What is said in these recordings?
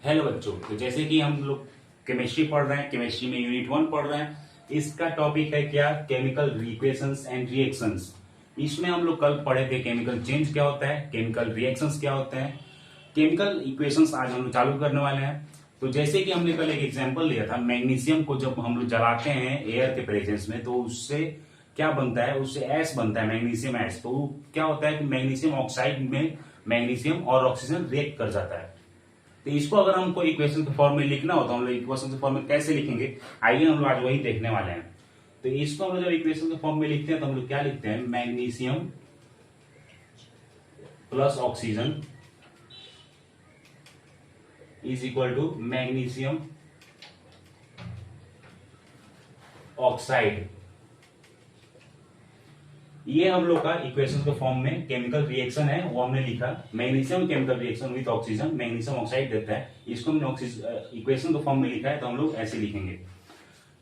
Hello बच्चों, तो जैसे कि हम लोग केमिस्ट्री पढ़ रहे हैं, केमिस्ट्री में यूनिट 1 पढ़ रहे हैं। इसका टॉपिक है क्या? Chemical equations and reactions. इसमें हम लोग कल पढ़े थे केमिकल चेंज क्या होता है, केमिकल रिएक्शंस क्या होते हैं, केमिकल इक्वेशंस आज हम लोग चालू करने वाले हैं। तो जैसे कि हमने कल एक एग्जांपल लिया था, मैग्नीशियम को जब हम लोग जलाते हैं एयर के प्रेजेंस में तो उससे क्या बनता है, उससे एस बनता है, मैग्नीशियम एस। तो क्या होता है कि मैग्नीशियम ऑक्साइड में मैग्नीशियम और ऑक्सीजन रिएक्ट कर जाता है। तो इसको अगर हमको इक्वेशन के फॉर्म में लिखना हो तो हम लोग इक्वेशन के फॉर्म में कैसे लिखेंगे, आइए हम लोग आज वही देखने वाले हैं। तो इसको हम लोग जब इक्वेशन के फॉर्म में लिखते हैं तो हम लोग क्या लिखते हैं, magnesium plus oxygen is equal to magnesium oxide. ये हम लोग का इक्वेशन के फॉर्म में केमिकल रिएक्शन है, वो हमने लिखा। Magnesium chemical reaction with oxygen magnesium oxide देता है, इसको हमने इक्वेशन के फॉर्म में लिखा है, तो हम लोग ऐसे लिखेंगे।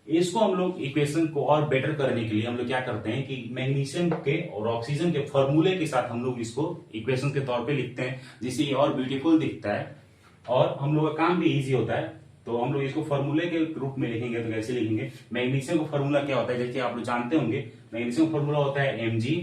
इसको हम लोग इक्वेशन को और बेटर करने के लिए हम लोग क्या करते हैं कि मैग्नीशियम के और ऑक्सीजन के फॉर्मूले के साथ हम लोग इसको इक्वेशन के तौर पे लिखते हैं, जिससे ये और ब्यूटीफुल दिखता है और हम लोग का काम भी इजी होता है। तो हम लोग इसको फॉर्मूले के रूप में लिखेंगे। तो कैसे लिखेंगे, मैग्नीशियम का फॉर्मूला क्या होता है, जैसे आप लोग जानते होंगे, मैग्नीशियम का फॉर्मूला होता है Mg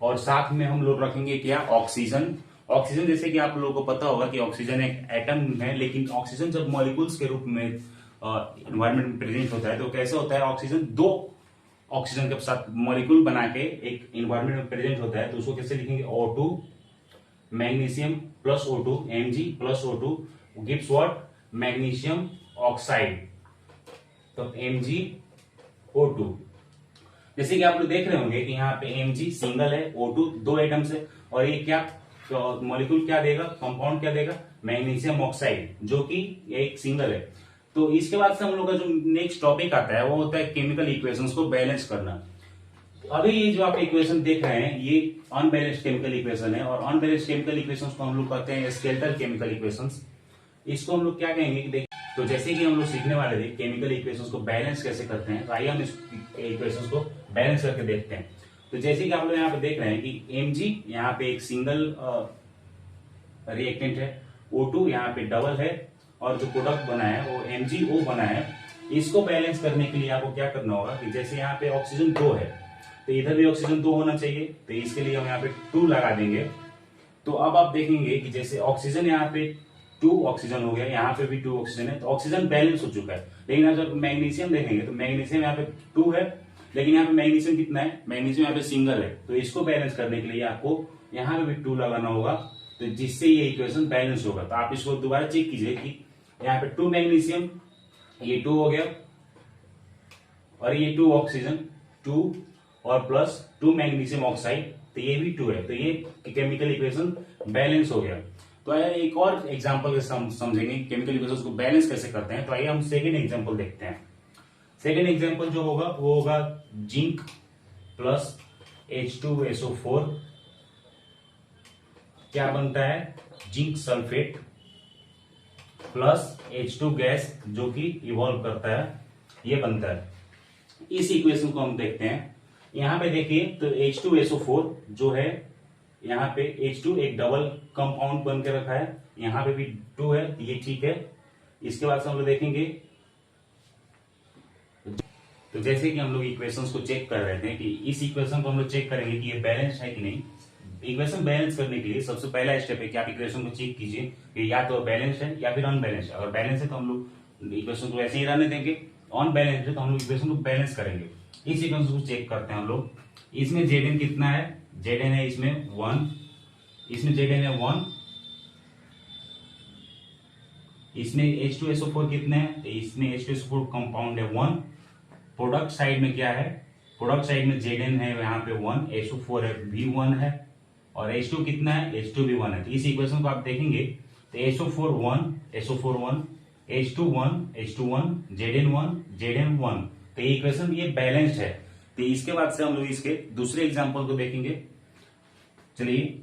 और साथ में हम लोग रखेंगे क्या, ऑक्सीजन। ऑक्सीजन जैसे कि आप लोगों को पता होगा कि ऑक्सीजन एक एटम है, लेकिन ऑक्सीजन जब मॉलिक्यूल्स के रूप में एनवायरमेंट में प्रेजेंट होता है तो कैसे होता है, ऑक्सीजन दो ऑक्सीजन के साथ मॉलिक्यूल बना के एक एनवायरमेंट में प्रेजेंट होता है। तो उसको कैसे लिखेंगे, O2 magnesium plus O2 Mg plus O2 gives what, magnesium oxide. तो MgO2। जैसे कि आप लोग देख रहे होंगे कि यहाँ पे Mg सिंगल है, O2 दो एटम्स है, और ये क्या मॉलिक्यूल क्या देगा, कंपाउंड क्या देगा, मैग्नीशियम ऑक्साइड, जो कि एक सिंगल है। तो इसके बाद से हम लोग का जो नेक्स्ट टॉपिक आता है वो होता है केमिकल इक्वेशंस को बैलेंस करना। अभी ये जो आप इक्वेशन देख रहे हैं ये अनबैलेंस्ड केमिकल इक्वेशन है, और अनबैलेंस्ड केमिकल इक्वेशंस को हम लोग कहते हैं स्केलेटल केमिकल इक्वेशंस। इसको हम लोग क्या कहेंगे कि तो जैसे कि हम लोग सीखने वाले थे केमिकल इक्वेशंस को बैलेंस कैसे करते हैं, तो आइए हम इस इक्वेशंस को बैलेंस करके देखते हैं। तो जैसे कि आप लोग यहाँ पे देख रहे हैं कि Mg यहाँ पे एक सिंगल रिएक्टेंट है, O2 यहाँ पे डबल है, और जो प्रोडक्ट बना है वो MgO बना है। इसको बैलेंस करने के लिए आपको क्या करना होगा कि जैसे यहाँ पे ऑक्सीजन 2 है तो इधर भी ऑक्सीजन 2 होना चाहिए, तो इसके लिए हम यहाँ पे 2 लगा देंगे। तो अब आप देखेंगे कि जैसे ऑक्सीजन यहाँ पे 2 ऑक्सीजन हो गया, यहाँ पे भी 2 ऑक्सीजन है, तो ऑक्सीजन बैलेंस हो चुका है। लेकिन अगर मैग्नीशियम देखेंगे तो मैग्नीशियम यहाँ पे 2 है, लेकिन यहाँ पे मैग्नीशियम कितना है, मैग्नीशियम यहाँ पे सिंगल है। तो इसको बैलेंस करने के लिए आपको यहाँ पे भी 2 लगाना होगा, तो जिससे ये इक्वेशन बैलेंस होगा। तो आप इसको दोबारा चेक कीजिए कि यहाँ पे 2 मैग्नीशियम, ये 2 हो गया, और ये 2 ऑक्सीजन 2 और प्लस 2 मैग्नीशियम ऑक्साइड, तो ये भी 2 है। तो ये केमिकल इक्वेशन बैलेंस हो गया। तो आइए एक और एग्जांपल समझेंगे केमिकल इक्वेशंस को बैलेंस कैसे करते हैं। तो आइए हम सेकेंड एग्जांपल देखते हैं। सेकेंड एग्जांपल जो होगा वो होगा जिंक प्लस H2SO4। क्या बनता है, zinc sulphate plus H2 gas जो कि इवॉल्व करता है, ये बनता है। इस इक्वेशन को हम देखते हैं। यहां पे देखिए तो H2SO4 जो है, यहाँ पे H2 एक डबल कंपाउंड बन के रखा है, यहाँ पे भी 2 है, ये ठीक है। इसके बाद से हम लोग देखेंगे, तो जैसे कि हम लोग इक्वेशंस को चेक कर रहे थे कि इस इक्वेशन को हम लोग चेक करेंगे कि ये बैलेंस है कि नहीं। इक्वेशन बैलेंस करने के लिए सबसे पहला स्टेप है कि आप इक्वेशन को चेक कीजिए कि या तो बैलेंस है या फिर अनबैलेंस है। अगर बैलेंस है तो हम लोग इक्वेशन को ऐसे ही रहने देंगे, अनबैलेंस है तो हम लोग इक्वेशन को बैलेंस करेंगे। इस इक्वेशन को चेक करते हैं हम लोग। इसमें Zn कितना है, Zn है इसमें 1, इसमें Zn है 1, इसमें H2SO4 कितने हैं, तो इसमें H2SO4 कंपाउंड है 1। प्रोडक्ट साइड में क्या है, प्रोडक्ट साइड में Zn है यहाँ पे 1, H2 है भी 1 है, और H2 कितना है, H2 भी 1 है। तो इस इक्वेशन को आप देखेंगे तो SO4 1, SO4 1, H2 1, H2 1, Zn 1, Zn 1। तो ये इक्वेशन ये बैलेंस्ड है। तो इसके बाद से हम लोग इसके दूसरे एग्जांपल को देखेंगे। चलिए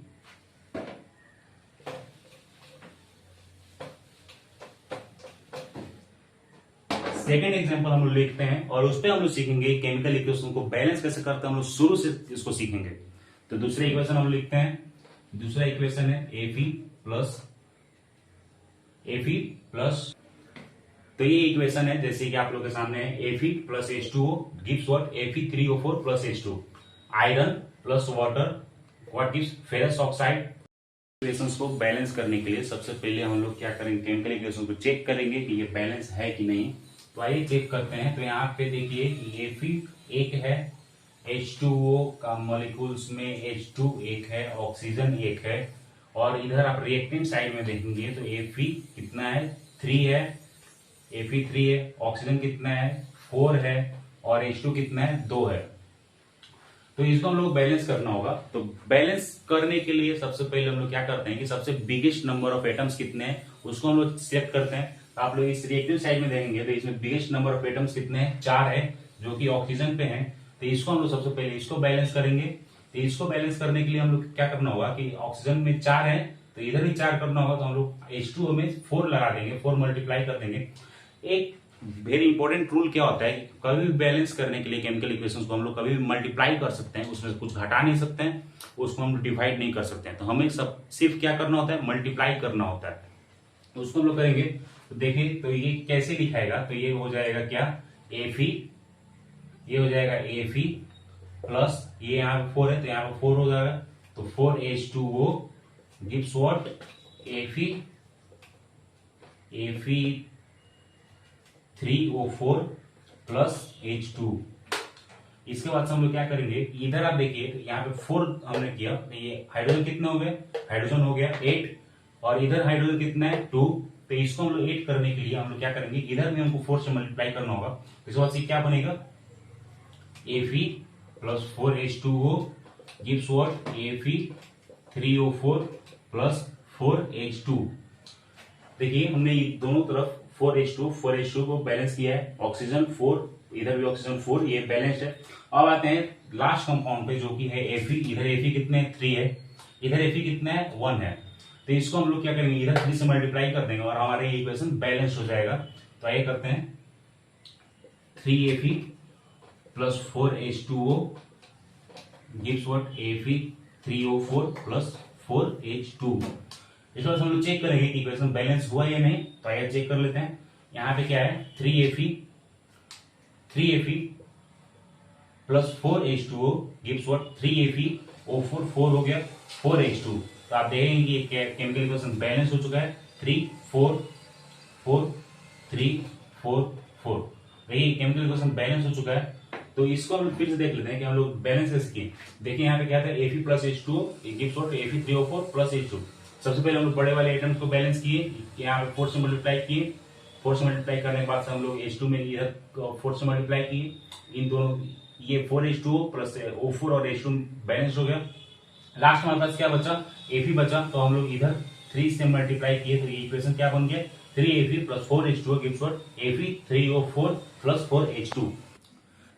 सेकेंड एग्जांपल हम लोग लिखते हैं, और उस पर हम लोग सीखेंगे केमिकल इक्वेशन को बैलेंस कैसे करते हैं। हम लोग शुरू से इसको सीखेंगे। तो दूसरे इक्वेशन हम लोग लिखते हैं। दूसरा इक्वेशन है Fe प्लस Fe प्लस, तो ये इक्वेशन है जैसे कि आप लोग के सामने है, Fe plus H2O gives what, Fe3O4 plus H2, iron plus water what gives ferrous oxide. Equations को बैलेंस करने के लिए सबसे पहले हम लोग क्या करेंगे, केमिकल इक्वेशन को चेक करेंगे कि ये बैलेंस है कि नहीं। तो आइए चेक करते हैं। तो यहाँ पे देखिए Fe एक है, H2O का मॉलिक्यूल्स में H2 एक है, ऑक्सीजन एक है, और इधर आप रिएक्टेंट साइड में देखेंगे तो Fe कितना है, 3 है, Fe3 है, ऑक्सीजन कितना है, 4 है, और H2 कितना है, 2 है। तो इसको हम लोग बैलेंस करना होगा। तो बैलेंस करने के लिए सबसे पहले हम लोग क्या करते हैं कि सबसे बिगेस्ट नंबर ऑफ एटम्स कितने हैं उसको हम लोग सिलेक्ट करते हैं। तो आप लोग इस रिएक्टिव साइड में देखेंगे तो इसमें बिगेस्ट नंबर ऑफ एटम्स कितने हैं, 4 है, जो कि ऑक्सीजन पे हैं। तो इसको हम लोग सबसे पहले इसको बैलेंस करेंगे। तो इसको बैलेंस करने के लिए हम लोग क्या करना होगा कि ऑक्सीजन में 4 है तो इधर भी 4 करना होगा, तो हम लोग H2O में 4 लगा देंगे, 4 मल्टीप्लाई कर देंगे। एक वेरी इंपॉर्टेंट रूल क्या होता है कि कभी भी बैलेंस करने के लिए केमिकल इक्वेशंस को हम लोग कभी भी मल्टीप्लाई कर सकते हैं, उसमें कुछ घटा नहीं सकते हैं, उसको हम डिवाइड नहीं कर सकते हैं। तो हमें सब सिर्फ क्या करना होता है, मल्टीप्लाई करना होता है। तो उसको हम लोग करेंगे। तो देखिए तो ये कैसे लिखाएगा, तो ये हो जाएगा क्या, Fe, ये हो जाएगा Fe प्लस ये यहाँ पे 4 है तो यहाँ पे 4 हो जाएगा, तो 4H2O gives what, Fe3O4 plus H2। इसके बाद से हम लोग क्या करेंगे, इधर आप देखिए तो यहाँ पे 4 हमने किया, तो ये हाइड्रोजन कितने हो गए, हाइड्रोजन हो गया 8, और इधर हाइड्रोजन कितना है 2। तो इसको हम लोग 8 करने के लिए हम लोग क्या करेंगे, इधर भी हमको 4 से मल्टीप्लाई करना होगा। तो इसके बाद से क्या बनेगा, Fe plus 4H2O gives what, Fe3O4 plus 4H2। देखिए हमने दोनों तरफ 4H2 को बैलेंस किया है, ऑक्सीजन 4, इधर भी ऑक्सीजन 4, ये बैलेंस्ड है। अब आते हैं लास्ट कंपाउंड पे जो कि है Fe। इधर Fe कितने 3 है, इधर Fe कितना है 1 है। तो इसको हम लोग क्या करेंगे, इधर 3 से मल्टीप्लाई कर देंगे और हमारे इक्वेशन बैलेंस हो जाएगा। तो आइए करते हैं, 3Fe plus 4H2O gives what, Fe3O4 plus 4H2। इस बार हम लोग चेक करेंगे कि इक्वेशन बैलेंस हुआ या नहीं। तो आइए चेक कर लेते हैं। यहाँ पे क्या है, 3Fe plus 4H2O gives what, 3Fe, 4 हो गया, 4H2। तो आप देखेंगे कि केमिकल इक्वेशन बैलेंस हो चुका है, 3 4 4 3 4 4। देखिए केमिकल इक्वेशन बैलेंस हो चुका है। तो इसको हम फिर से देख लेते हैं कि हम लोग बैलेंस कैसे किए। देखिए यहाँ पे क्या था, Fe plus H2O gives what, Fe3O4 plus H2। सबसे पहले हम लोग बड़े वाले आइटम्स को बैलेंस किए, यहाँ पे 4 से मल्टीप्लाई किए, 4 से मल्टीप्लाई करने के बाद से हम लोग H2 में इधर 4 से मल्टीप्लाई किए, इन दोनों ये 4H2O प्लस O4 और H2 बैलेंस हो गया। लास्ट में हमारे पास क्या बचा, Fe बचा, तो हम लोग इधर 3 से मल्टीप्लाई किए, तो ये इक्वेशन क्या बन गया, 3Fe plus 4H2O gives what, Fe3O4 plus 4H2।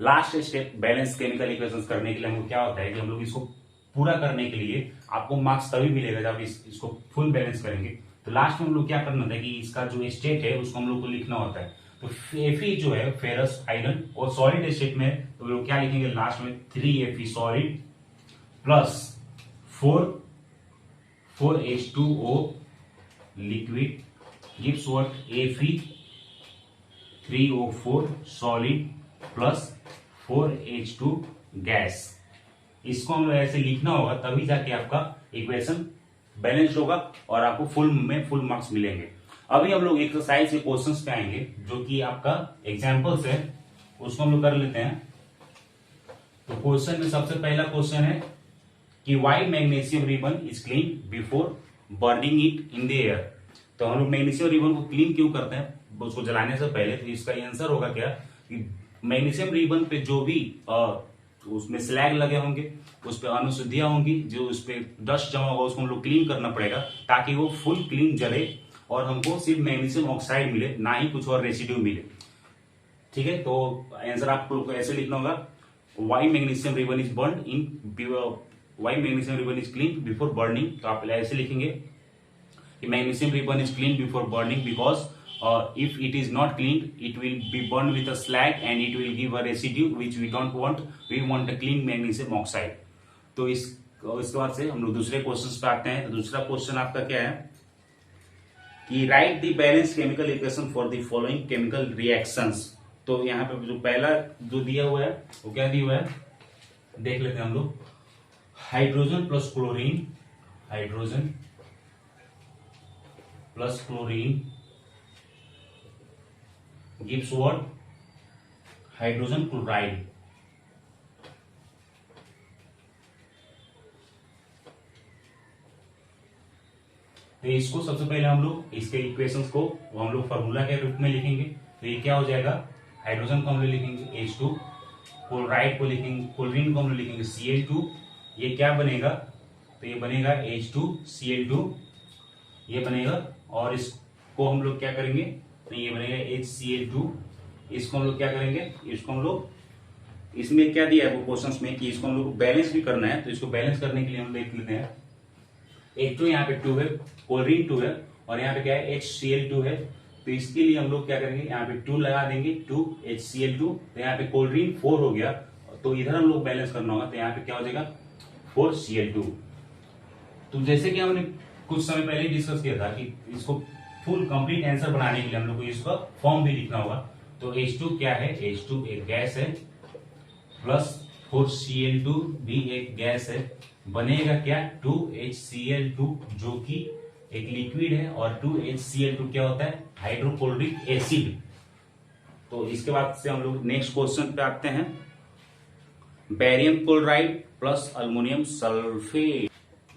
Last step balance chemical equations करने के लिए हमको क्या होता है कि हम लोग इसको पूरा करने के लिए आपको मार्क्स तभी मिलेगा जब इसको फुल बैलेंस करेंगे। तो लास्ट में हम लोग क्या करना होता है कि इसका जो स्टेट है उसको हम लोग को लिखना होता है। तो Fe जो है फेरस आयरन और सॉलिड स्टेट में, तो लोग क्या लिखेंगे लास्ट में, 3Fe solid plus 4H2O liquid gives what, Fe3O4 solid plus 4H2 gas. इसको हम लोग ऐसे लिखना होगा तभी जाके आपका इक्वेशन बैलेंस्ड होगा और आपको फुल मार्क्स मिलेंगे। अभी हम लोग एक्सरसाइज के क्वेश्चंस पे आएंगे जो कि आपका एग्जांपल्स है, उसको हम लोग कर लेते हैं। तो क्वेश्चन में सबसे पहला क्वेश्चन है कि why magnesium ribbon is clean before burning it in the air. तो हम लोग मैग्नीशियम रिबन को क्लीन क्यों करते हैं उसको जलाने से पहले। तो इसका आंसर होगा क्या कि मैग्नीशियम रिबन पे जो भी उसमें स्लैग लगे होंगे, उस पर अशुद्धियां होंगी, जो उस पर डस्ट जमा होगा, उसको हम लोग क्लीन करना पड़ेगा ताकि वो फुल क्लीन जले और हमको सिर्फ मैग्नीशियम ऑक्साइड मिले, ना ही कुछ और रेसिड्यू मिले। ठीक है, तो आंसर आपको ऐसे लिखना होगा, why magnesium ribbon is burn in, why magnesium ribbon is clean before burning. तो आप ऐसे लिखेंगे कि magnesium ribbon is clean before burning because if it is not cleaned, it will be burned with a slag and it will give a residue which we don't want. We want a clean magnesium oxide. तो इसके बाद से हम लोग दूसरे question पे आते हैं। तो दूसरा क्वेश्चन आपका क्या है कि right the balance chemical equation for the following chemical reactions. तो यहाँ पे जो पहला जो दिया हुआ है वो क्या दिया हुआ है, देख लेते हैं हम लोग। Hydrogen plus chlorine, hydrogen plus chlorine gives what, hydrogen chloride. तो इसको सबसे पहले हम लोग इसके इक्वेशंस को हम लोग फॉर्मूला के रूप में लिखेंगे। तो ये क्या हो जाएगा, हाइड्रोजन को हम लोग लिखेंगे H2, क्लोराइड को लिखेंगे, क्लोरीन को हम लोग लिखेंगे Cl2। ये क्या बनेगा, तो ये बनेगा H2Cl2 ये बनेगा। और इसको हम लोग क्या करेंगे, तो ये बनेगा HCl2। इसको हम लोग क्या करेंगे, इसको हम लोग, इसमें क्या दिया है वो क्वेश्चंस में कि इसको हम लोग बैलेंस भी करना है। तो इसको बैलेंस करने के लिए हम देख लेते हैं। H2 यहाँ पे 2 है, क्लोरीन 2 है, और यहाँ पे क्या है HCl2 है। तो इसके लिए हम लोग क्या करेंगे, यहाँ पे 2 लगा देंगे, 2 HCl2। तो यहाँ पे क्लोरीन 4 हो गया, तो इधर हम लोग बैलेंस करना होगा। तो यहाँ पे क्या हो जाएगा 4Cl2। तो जैसे कि हमने कुछ समय पहले डिस्कस किया था कि इसको फुल कंप्लीट आंसर बनाने के लिए हम लोग को इसका फॉर्म भी लिखना होगा। तो H2 क्या है, H2 एक गैस है, प्लस 4Cl2 भी एक गैस है, बनेगा क्या 2HCl2 जो कि एक लिक्विड है, और 2HCl2 क्या होता है, हाइड्रोक्लोरिक एसिड। तो इसके बाद से हम लोग नेक्स्ट क्वेश्चन पे आते हैं। Barium chloride plus aluminium sulphate.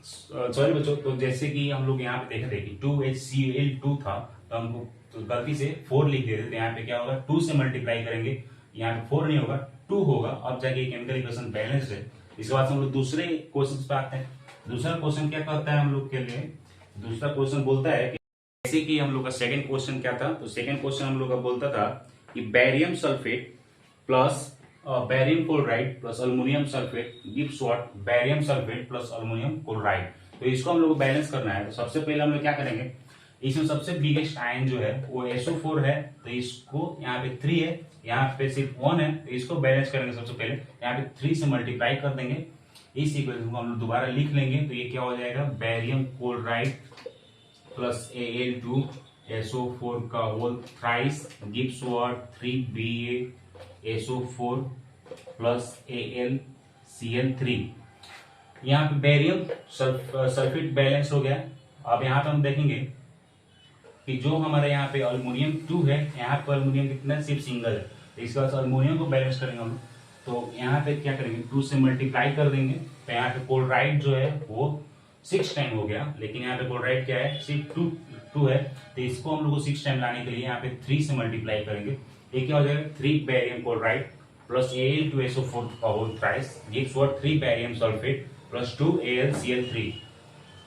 Sorry बच्चों, तो जैसे कि हम लोग यहाँ पे देखे थे कि 2HCl2 था, तो हमको तो गलती से 4 लिख देते। तो यहाँ पे क्या होगा, 2 से मल्टीप्लाई करेंगे, यहाँ पे 4 नहीं होगा 2 होगा। अब जाके केमिकल इक्वेशन बैलेंस्ड है। इसके बाद हम लोग दूसरे क्वेश्चन पे आते हैं। दूसरा क्वेश्चन क्या कहता है हम लोग के लिए, दूसरा क्वेश्चन बोलता है कि जैसे कि हम लोग का सेकंड क्वेश्चन क्या था, तो सेकंड क्वेश्चन हम लोग का बोलता था कि barium sulphate plus barium chloride plus aluminium sulphate gives what, barium sulphate plus aluminium chloride. तो इसको हम लोग को बैलेंस करना है। तो सबसे पहले हम लोग क्या करेंगे, इसमें सबसे बिगेस्ट आयन जो है वो SO4 है। तो इसको यहाँ पे 3 है, यहाँ पे सिर्फ 1 है, तो इसको बैलेंस करेंगे। सबसे पहले यहाँ पे 3 से मल्टीप्लाई कर देंगे, इस इक्वेशन को हम लोग दोबारा लिख लेंगे। तो ये क्या हो जाएगा, बैरियम क्लोराइड प्लस Al2SO4 का whole thrice gives what 3BaSO4 plus AlCl3। यहाँ पे बैरियम सल्फेट बैलेंस हो गया। अब यहाँ पे हम देखेंगे कि जो हमारे यहाँ पे अल्युमिनियम 2 है, यहाँ पे अल्युमिनियम कितना सिर्फ सिंगल है। तो इसके बाद अल्युमिनियम को बैलेंस करेंगे हम। तो यहाँ पे क्या करेंगे, 2 से मल्टीप्लाई कर देंगे। तो यहाँ पे क्लोराइड जो है वो 6 टाइम हो गया, लेकिन यहाँ पे क्लोराइड क्या है, सिर्फ 2 है। तो इसको हम लोग को 6 टाइम लाने के लिए यहाँ पे 3 से मल्टीप्लाई करेंगे। ये क्या हो जाएगा, 3 बैरियम क्लोराइड प्लस Al2SO4 का whole thrice gives what 3 barium sulphate plus 2 AlCl3।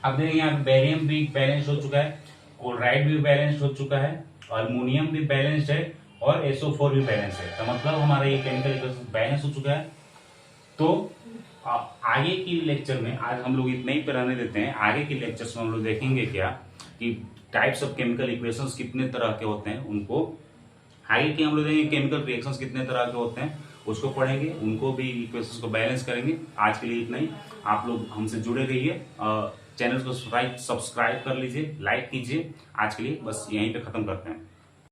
अब देखिए यहाँ पे बैरियम भी बैलेंस हो चुका है, क्लोराइड भी बैलेंस हो चुका है, अल्युमिनियम भी बैलेंस्ड है, और SO4 भी बैलेंस है। तो मतलब हमारा ये केमिकल इक्वेशन बैलेंस हो चुका है। तो आगे की लेक्चर में आज हम लोग इतने ही पे रहने देते हैं। आगे के लेक्चर्स में हम लोग देखेंगे क्या कि टाइप्स ऑफ केमिकल इक्वेशंस कितने तरह के होते हैं, उनको आगे के हम लोग देखेंगे केमिकल रिएक्शंस कितने तरह के होते हैं, उसको पढ़ेंगे, उनको भी इक्वेशंस को बैलेंस करेंगे। आज के लिए इतना ही। आप लोग हमसे जुड़े रहिए, चैनल को सब्सक्राइब कर लीजिए, लाइक कीजिए। आज के लिए बस यहीं पे खत्म करते हैं।